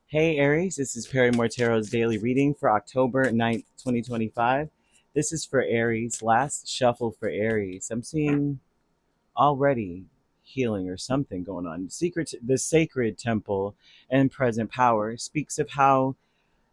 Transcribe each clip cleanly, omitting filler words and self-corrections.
Hey Aries, this is Perrymore Tarot's daily reading for October 9th, 2025. This is for Aries, last shuffle for Aries. I'm seeing already healing or something going on. The sacred temple and present power speaks of how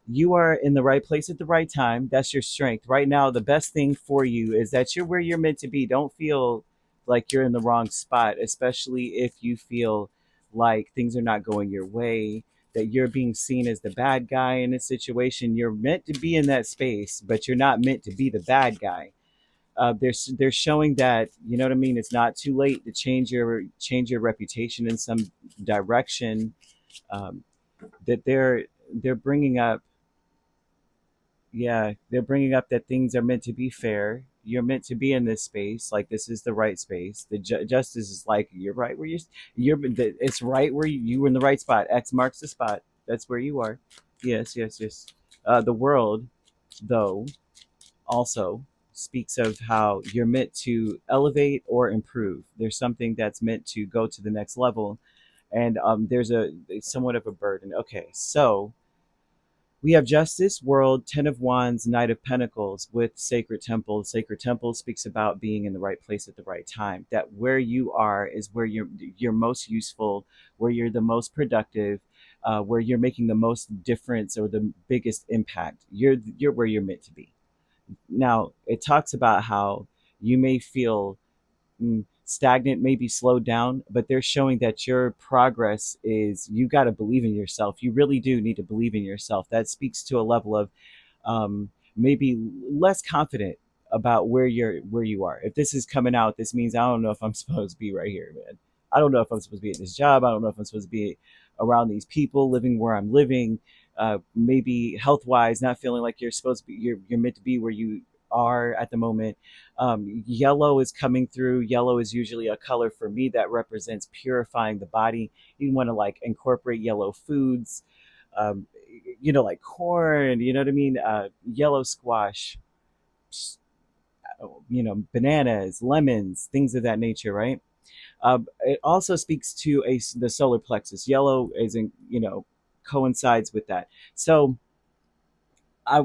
you are in the right place at the right time. That's your strength. Right now, the best thing for you is that you're where you're meant to be. Don't feel like you're in the wrong spot, especially if you feel like things are not going your way, that you're being seen as the bad guy in a situation. You're meant to be in that space, but you're not meant to be the bad guy. They're showing that, you know what I mean. It's not too late to change your reputation in some direction. Um, that they're bringing up, yeah, they're bringing up that things are meant to be fair. You're meant to be in this space. Like, this is the right space. The justice is like, you're right where it's right where you were in the right spot. X marks the spot. That's where you are. Yes, yes, yes. The world, though, also speaks of how you're meant to elevate or improve. There's something that's meant to go to the next level, and there's a somewhat of a burden. Okay, so we have Justice, World, Ten of Wands, Knight of Pentacles with Sacred Temple. Sacred Temple speaks about being in the right place at the right time. That where you are is where you're most useful, where you're the most productive, where you're making the most difference or the biggest impact. You're where you're meant to be. Now, it talks about how you may feel stagnant, maybe slowed down, but they're showing that your progress is, you got to believe in yourself. You really do need to believe in yourself. That speaks to a level of maybe less confident about where you are. If this is coming out, this means I don't know if I'm supposed to be right here, man. I don't know if I'm supposed to be at this job. I don't know if I'm supposed to be around these people, living where I'm living. Maybe health wise, not feeling like you're supposed to be. You're meant to be where you are at the moment. Yellow is coming through. Yellow is usually a color for me that represents purifying the body. You want to like incorporate yellow foods, um, like corn, you know what I mean? Yellow squash, bananas, lemons, things of that nature, right? It also speaks to the solar plexus. Yellow is coincides with that. So I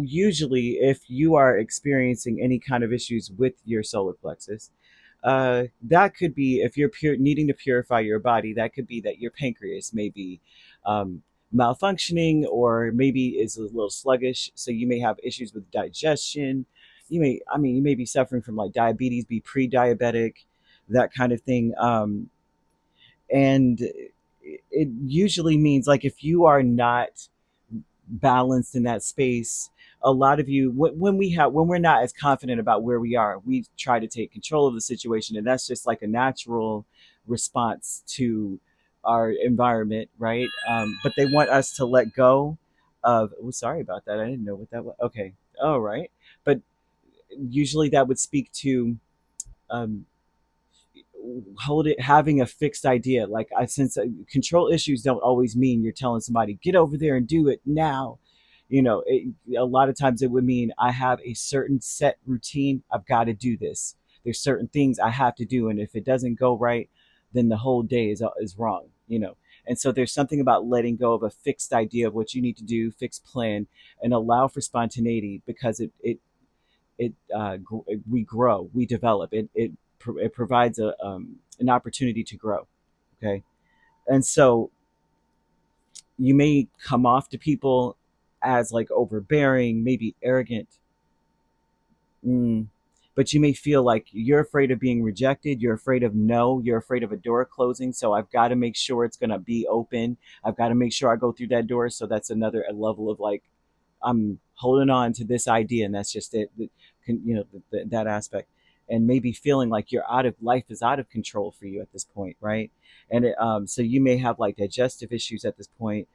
usually, if you are experiencing any kind of issues with your solar plexus, that could be, if you're needing to purify your body, that could be that your pancreas may be um, malfunctioning, or maybe is a little sluggish. So you may have issues with digestion. You may be suffering from like diabetes, be pre-diabetic, that kind of thing. And it usually means, like, if you are not balanced in that space, a lot of you, when we're not as confident about where we are, we try to take control of the situation, and that's just like a natural response to our environment, right? But they want us to let go of, oh, sorry about that, I didn't know what that was. Okay, all right. But usually that would speak to um, having a fixed idea. Like, I sense control issues don't always mean you're telling somebody get over there and do it now. A lot of times it would mean I have a certain set routine. I've got to do this. There's certain things I have to do, and if it doesn't go right, then the whole day is wrong. And so there's something about letting go of a fixed idea of what you need to do, fixed plan, and allow for spontaneity, because we grow, we develop. It provides an opportunity to grow. Okay, and so you may come off to people as like overbearing, maybe arrogant, mm, but you may feel like you're afraid of being rejected. You're afraid of no. You're afraid of a door closing. So I've got to make sure it's going to be open. I've got to make sure I go through that door. So that's another level of like, I'm holding on to this idea, and that's just it. That aspect, and maybe feeling like life is out of control for you at this point, right? And so you may have like digestive issues at this point.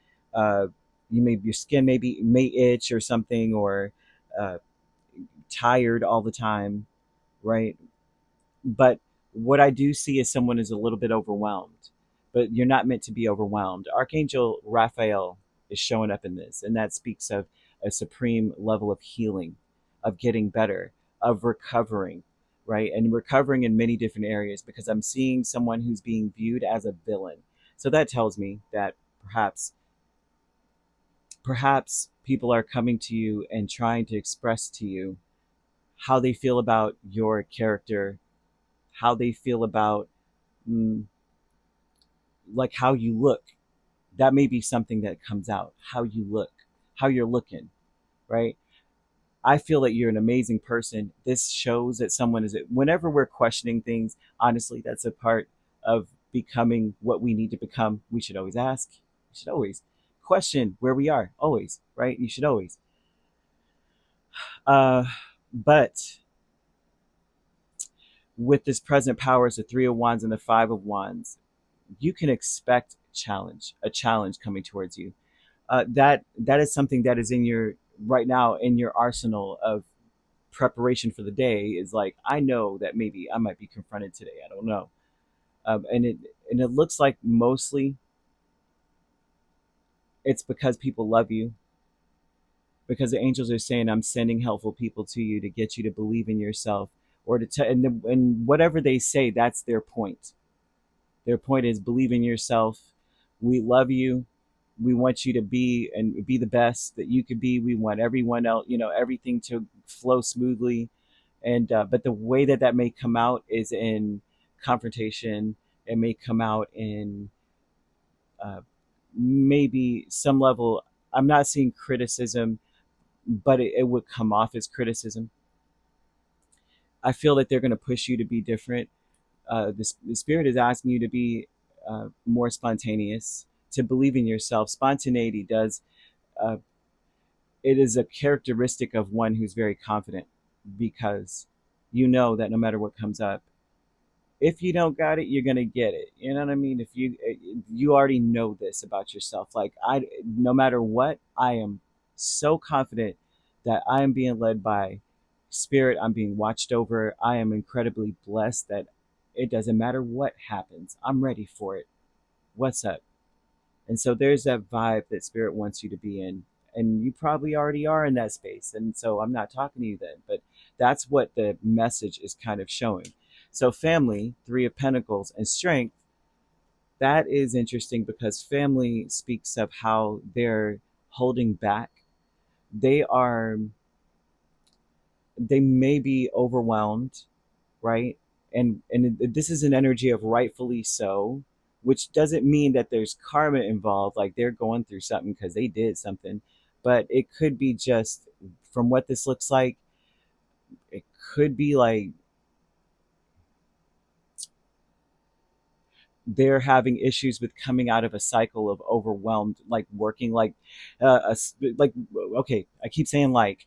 Your skin may itch or something, or uh, tired all the time, right? But what I do see is someone is a little bit overwhelmed, but you're not meant to be overwhelmed. Archangel Raphael is showing up in this, and that speaks of a supreme level of healing, of getting better, of recovering, right? And recovering in many different areas, because I'm seeing someone who's being viewed as a villain. So that tells me that perhaps Perhaps people are coming to you and trying to express to you how they feel about your character, how they feel about mm, like how you look. That may be something that comes out. How you look, how you're looking, right? I feel that you're an amazing person. This shows that someone is. Whenever we're questioning things, honestly, that's a part of becoming what we need to become. We should always ask. We should always question where we are. Always, right? You should always. Uh, but with this present powers, the Three of Wands and the Five of Wands, you can expect a challenge coming towards you. That is something that is in your right now in your arsenal of preparation for the day. Is like, I know that maybe I might be confronted today. I don't know, and it looks like mostly it's because people love you, because the angels are saying, I'm sending helpful people to you to get you to believe in yourself, or to and whatever they say, that's their point. Their point is, believe in yourself. We love you. We want you to be and be the best that you could be. We want everyone else, everything to flow smoothly. And but the way that that may come out is in confrontation. It may come out in uh, maybe some level. I'm not seeing criticism, but it would come off as criticism. I feel that they're going to push you to be different. The spirit is asking you to be more spontaneous, to believe in yourself. Spontaneity does, uh, it is a characteristic of one who's very confident, because you know that no matter what comes up, if you don't got it, you're gonna get it. You know what I mean? If you already know this about yourself. Like, no matter what, I am so confident that I am being led by spirit. I'm being watched over. I am incredibly blessed that it doesn't matter what happens. I'm ready for it. What's up? And so there's that vibe that spirit wants you to be in. And you probably already are in that space. And so I'm not talking to you then, but that's what the message is kind of showing. So family, Three of Pentacles, and strength, that is interesting because family speaks of how they're holding back. They are, they may be overwhelmed, right? And this is an energy of rightfully so, which doesn't mean that there's karma involved, like they're going through something because they did something, but it could be just, from what this looks like, it could be like they're having issues with coming out of a cycle of overwhelmed, like working like like, okay, I keep saying like,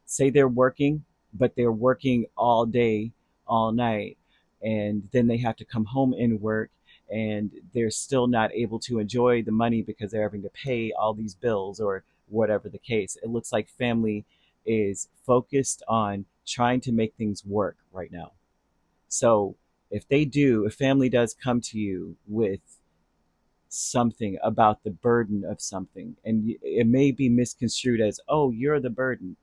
say they're working, but they're working all day, all night, and then they have to come home and work, and they're still not able to enjoy the money because they're having to pay all these bills or whatever the case. It looks like family is focused on trying to make things work right now. So if family does come to you with something about the burden of something, and it may be misconstrued as, oh, you're the burden,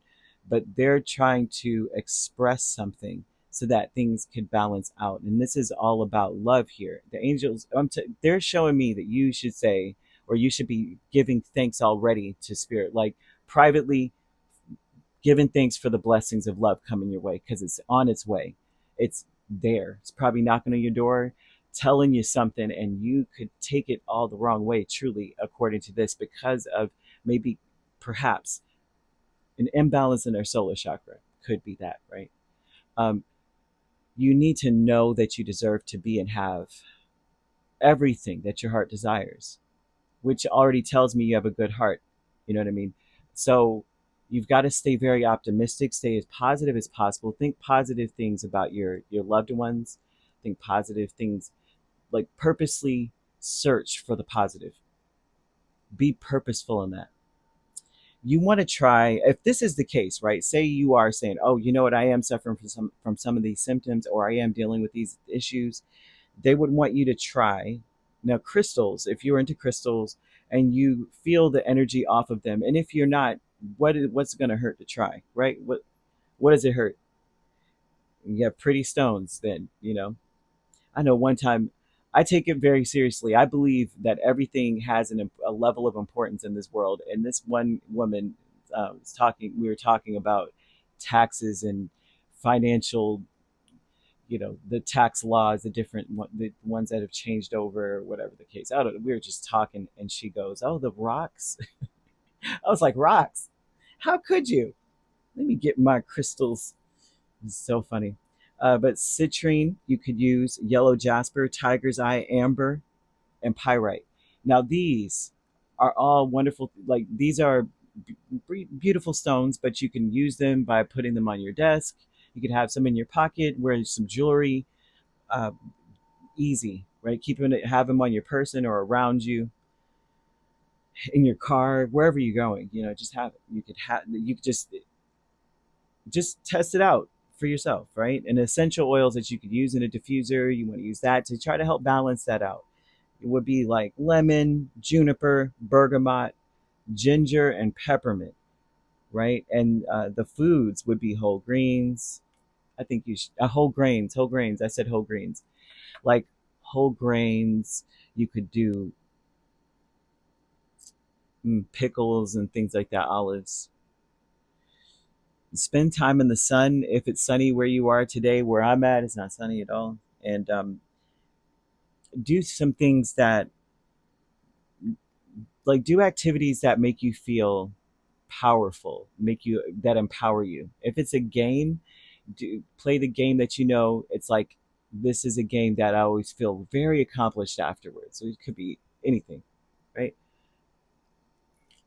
but they're trying to express something so that things could balance out. And this is all about love here. The angels, they're showing me that you should say, or you should be giving thanks already to spirit, like privately giving thanks for the blessings of love coming your way, because it's on its way. It's there. It's probably knocking on your door, telling you something, and you could take it all the wrong way, truly, according to this, because of maybe, perhaps, an imbalance in their solar chakra. Could be that, right? Um, you need to know that you deserve to be and have everything that your heart desires, which already tells me you have a good heart. You know what I mean? So you've got to stay very optimistic, stay as positive as possible. Think positive things about your loved ones. Think positive things, like purposely search for the positive. Be purposeful in that. You want to try, if this is the case, right? Say you are saying, oh, you know what, I am suffering from some of these symptoms, or I am dealing with these issues. They would want you to try. Now, crystals, if you're into crystals and you feel the energy off of them, and if you're not, what's going to hurt to try, right? What does it hurt? You have pretty stones, then, I know one time I take it very seriously. I believe that everything has a level of importance in this world. And this one woman was talking. We were talking about taxes and financial, the tax laws, the ones that have changed over, whatever the case. I don't know. We were just talking, and she goes, "Oh, the rocks." I was like, "Rocks? How could you?" Let me get my crystals. It's so funny. But citrine, you could use yellow jasper, tiger's eye, amber, and pyrite. Now these are all wonderful. Like these are beautiful stones, but you can use them by putting them on your desk. You could have some in your pocket, wear some jewelry. Uh, Easy, right? Keeping it, have them on your person or around you, in your car, wherever you're going. Just have it. You could just test it out for yourself, right? And essential oils that you could use in a diffuser, you want to use that to try to help balance that out. It would be like lemon, juniper, bergamot, ginger, and peppermint, right? And the foods would be whole greens. I think you should, whole grains. I said whole greens, like whole grains. You could do pickles and things like that, olives. Spend time in the sun. If it's sunny where you are today, where I'm at, it's not sunny at all. And do some things that, like, do activities that make you feel powerful, that empower you. If it's a game, play the game that it's like, this is a game that I always feel very accomplished afterwards. So it could be anything, right?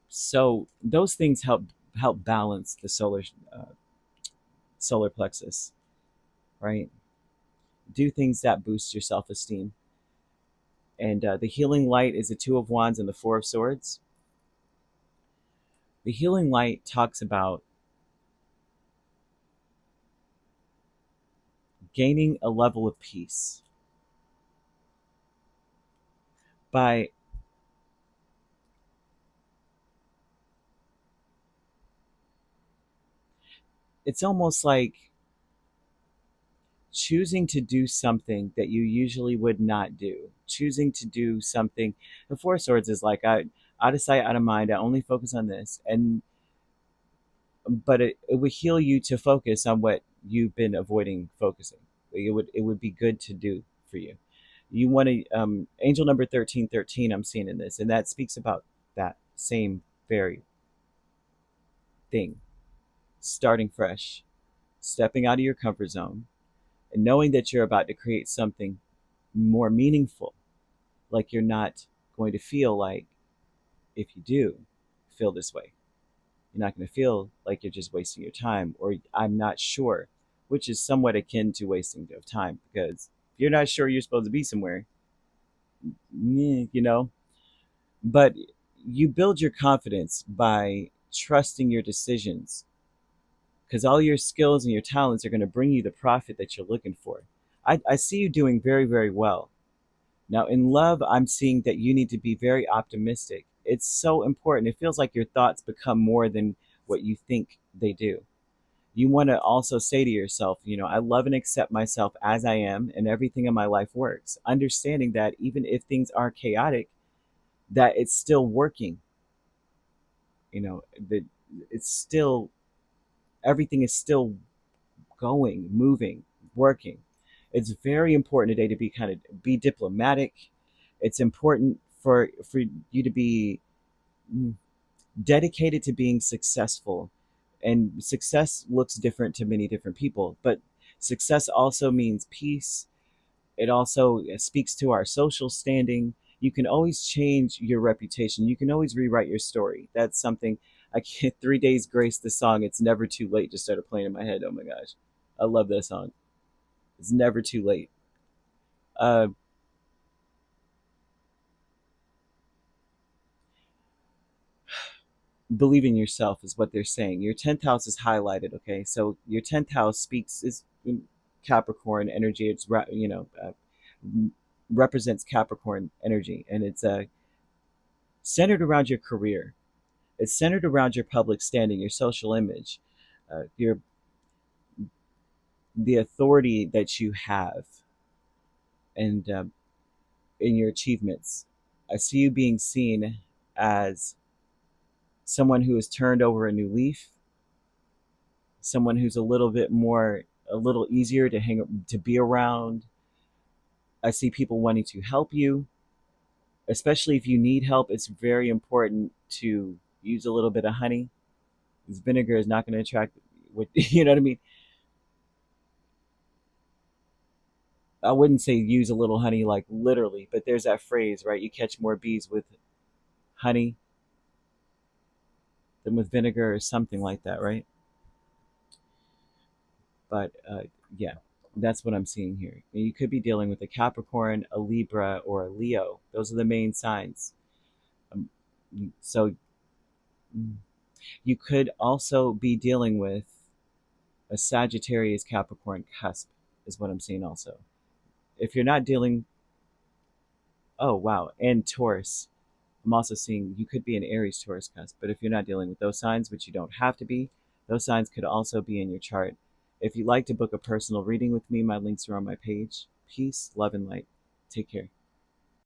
So those things help balance the solar plexus, right? Do things that boost your self-esteem. And the healing light is the Two of Wands and the Four of Swords. The healing light talks about gaining a level of peace by it's almost like choosing to do something that you usually would not do. Choosing to do something. The Four of Swords is like, out of sight, out of mind. I only focus on this, and but it would heal you to focus on what you've been avoiding focusing. It would be good to do for you. You want to angel number 1313. I'm seeing in this, and that speaks about that same very thing. Starting fresh, stepping out of your comfort zone, and knowing that you're about to create something more meaningful. Like you're not going to feel like, if you do feel this way, you're not going to feel like you're just wasting your time, or I'm not sure, which is somewhat akin to wasting of time, because if you're not sure you're supposed to be somewhere, you know, but you build your confidence by trusting your decisions, because all your skills and your talents are going to bring you the profit that you're looking for. I see you doing very, very well. Now, in love, I'm seeing that you need to be very optimistic. It's so important. It feels like your thoughts become more than what you think they do. You want to also say to yourself, I love and accept myself as I am, and everything in my life works. Understanding that even if things are chaotic, that it's still working. That it's still, everything is still going, moving, working. It's very important today to be diplomatic. It's important for you to be dedicated to being successful. And success looks different to many different people, but success also means peace. It also speaks to our social standing. You can always change your reputation. You can always rewrite your story. That's something I can't. 3 Days Grace, the song "It's Never Too Late" just started playing in my head. Oh my gosh, I love that song. It's never too late. uh Believe in yourself is what they're saying. Your 10th house is highlighted. Okay, so your 10th house speaks is Capricorn energy. It's represents Capricorn energy, and it's centered around your career. It's centered around your public standing, your social image, your the authority that you have, and in your achievements. I see you being seen as someone who has turned over a new leaf, someone who's a little easier to be around. I see people wanting to help you, especially if you need help. It's very important to use a little bit of honey, because vinegar is not going to attract what you know what I mean. I wouldn't say use a little honey like literally, but there's that phrase, right? You catch more bees with honey than with vinegar or something like that, right? But yeah, that's what I'm seeing here. And you could be dealing with a Capricorn, a Libra, or a Leo. Those are the main signs. Um, so you could also be dealing with a Sagittarius Capricorn cusp, is what I'm seeing also. If you're not dealing, oh wow, and Taurus. I'm also seeing you could be an Aries Taurus cusp, but if you're not dealing with those signs, which you don't have to be, those signs could also be in your chart. If you'd like to book a personal reading with me, my links are on my page. Peace, love, and light. Take care.